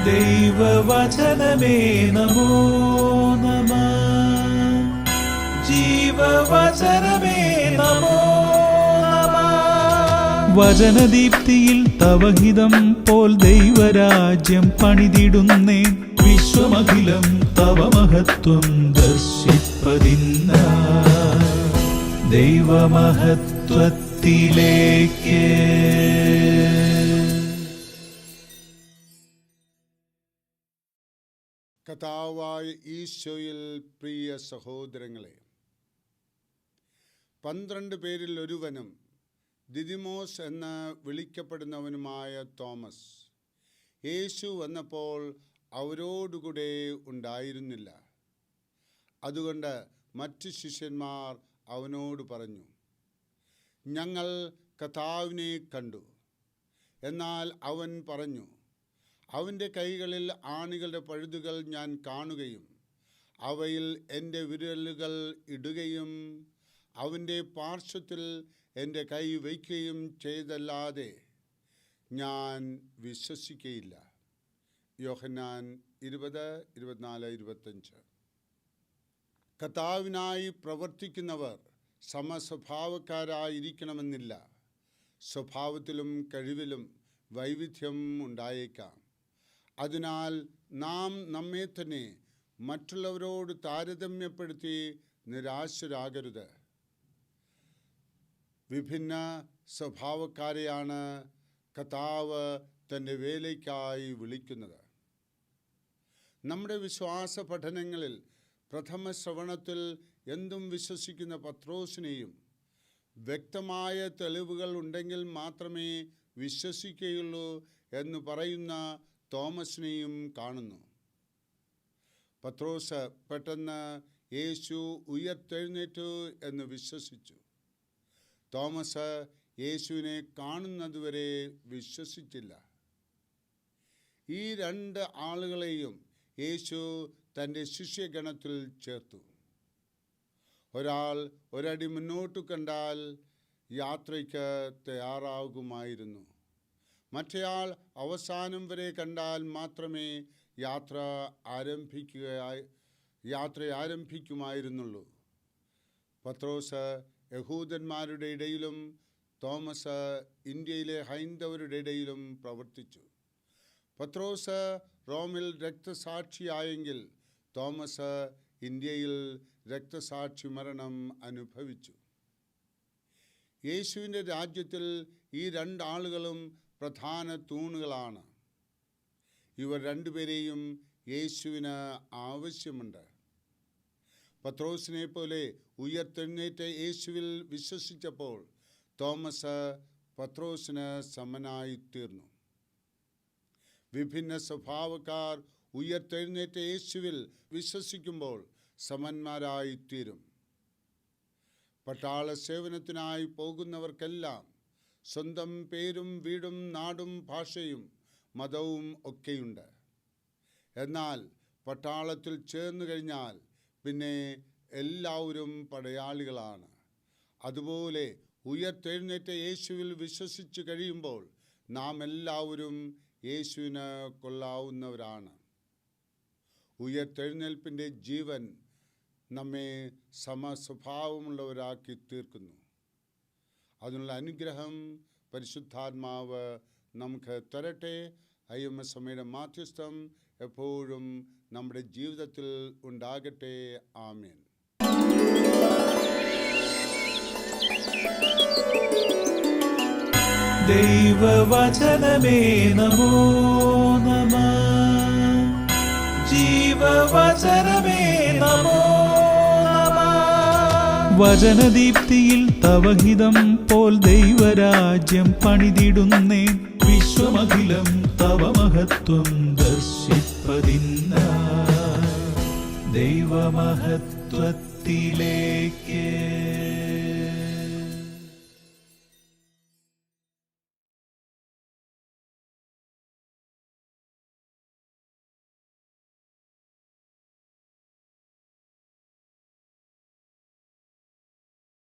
ദൈവവചനമേ നമോ നമഃ. ജീവവചനമേ നമോ നമഃ. വചനദീപ്തിയിൽ തവഹിതം പോൽ ദൈവരാജ്യം പണിതിടുന്നേ. വിശ്വമഖിലം തവ മഹത്വം ദർശിപ്പതിന്ന ദൈവമഹത്വത്തിലേക്ക്. കർത്താവായ ഈശോയിൽ പ്രിയ സഹോദരങ്ങളെ, 12 പേരിൽ ഒരുവനും ദിദിമോസ് എന്ന് വിളിക്കപ്പെടുന്നവനുമായ തോമസ് യേശു വന്നപ്പോൾ അവരോടുകൂടെ ഉണ്ടായിരുന്നില്ല. അതുകൊണ്ട് മറ്റു ശിഷ്യന്മാർ അവനോട് പറഞ്ഞു, ഞങ്ങൾ കർത്താവിനെ കണ്ടു. എന്നാൽ അവൻ പറഞ്ഞു, അവൻ്റെ കൈകളിൽ ആണികളുടെ പഴുതുകൾ ഞാൻ കാണുകയും അവയിൽ എൻ്റെ വിരലുകൾ ഇടുകയും അവൻ്റെ പാർശ്വത്തിൽ എൻ്റെ കൈ വയ്ക്കുകയും ചെയ്തല്ലാതെ ഞാൻ വിശ്വസിക്കയില്ല. യോഹന്നാൻ 20:24-25. കർത്താവിനായി പ്രവർത്തിക്കുന്നവർ സമസ്വഭാവക്കാരായിരിക്കണമെന്നില്ല. സ്വഭാവത്തിലും കഴിവിലും വൈവിധ്യം ഉണ്ടായേക്കാം. അതിനാൽ നാം നമ്മെ തന്നെ മറ്റുള്ളവരോട് താരതമ്യപ്പെടുത്തി നിരാശരാകരുത്. വിഭിന്ന സ്വഭാവക്കാരെയാണ് കർത്താവ് തൻ്റെ വേലയ്ക്കായി വിളിക്കുന്നത്. നമ്മുടെ വിശ്വാസ പഠനങ്ങളിൽ പ്രഥമ ശ്രവണത്തിൽ എന്തും വിശ്വസിക്കുന്ന പത്രോസിനെയും വ്യക്തമായ തെളിവുകൾ ഉണ്ടെങ്കിൽ മാത്രമേ വിശ്വസിക്കുകയുള്ളൂ എന്ന് പറയുന്ന തോമസിനെയും കാണുന്നു. പത്രോസ് പെട്ടെന്ന് യേശു ഉയർത്തെഴുന്നേറ്റു എന്ന് വിശ്വസിച്ചു. തോമസ് യേശുവിനെ കാണുന്നതുവരെ വിശ്വസിച്ചില്ല. ഈ 2 ആളുകളെയും യേശു തൻ്റെ ശിഷ്യഗണത്തിൽ ചേർത്തു. ഒരാൾ ഒരടി മുന്നോട്ട് കണ്ടാൽ യാത്രയ്ക്ക് തയ്യാറാകുമായിരുന്നു. മറ്റേയാൾ അവസാനം വരെ കണ്ടാൽ മാത്രമേ യാത്ര ആരംഭിക്കുമായിരുന്നുള്ളൂ. പത്രോസ് യഹൂദന്മാരുടെ ഇടയിലും തോമസ് ഇന്ത്യയിലെ ഹൈന്ദവരുടെ ഇടയിലും പ്രവർത്തിച്ചു. പത്രോസ് റോമിൽ രക്തസാക്ഷിയായെങ്കിൽ തോമസ് ഇന്ത്യയിൽ രക്തസാക്ഷി മരണം അനുഭവിച്ചു. യേശുവിൻ്റെ രാജ്യത്തിൽ ഈ 2 ആളുകളും പ്രധാന തൂണുകളാണ്. ഇവർ 2 പേരെയും യേശുവിന് ആവശ്യമുണ്ട്. പത്രോസിനെ പോലെ ഉയർത്തെഴുന്നേറ്റ യേശുവിൽ വിശ്വസിച്ചപ്പോൾ തോമസ് പത്രോസിന് സമനായി തീർന്നു. വിഭിന്ന സ്വഭാവക്കാർ ഉയർത്തെഴുന്നേറ്റ യേശുവിൽ വിശ്വസിക്കുമ്പോൾ സമന്മാരായി തീരും. പട്ടാള സേവനത്തിനായി പോകുന്നവർക്കെല്ലാം സ്വന്തം പേരും വീടും നാടും ഭാഷയും മതവും ഒക്കെയുണ്ട്. എന്നാൽ പട്ടാളത്തിൽ ചേർന്നു കഴിഞ്ഞാൽ പിന്നെ എല്ലാവരും പടയാളികളാണ്. അതുപോലെ ഉയർത്തെഴുന്നേറ്റ യേശുവിൽ വിശ്വസിച്ച് കഴിയുമ്പോൾ നാം എല്ലാവരും യേശുവിന് കൊള്ളാവുന്നവരാണ്. ഉയർത്തെഴുന്നേൽപ്പിൻ്റെ ജീവൻ നമ്മെ സമസ്വഭാവമുള്ളവരാക്കി തീർക്കുന്നു. അതിനുള്ള അനുഗ്രഹം പരിശുദ്ധാത്മാവ് നമുക്ക് തരട്ടെ. അയ്യമ്മസമ്മയുടെ മാധ്യസ്ഥം എപ്പോഴും നമ്മുടെ ജീവിതത്തിൽ ഉണ്ടാകട്ടെ. ആമേൻ. ദൈവവചനമേ നമോ നമഃ. ജീവവചനമേ നമോ നമഃ. വചനദീപ്തിയിൽ തവഹിതം പോൽ ദൈവരാജ്യം പണിതിടുന്നേ. വിശ്വമഖിലം തവ മഹത്വം ദർശിപ്പതിന്ന ദൈവമഹത്വത്തിലേക്ക്.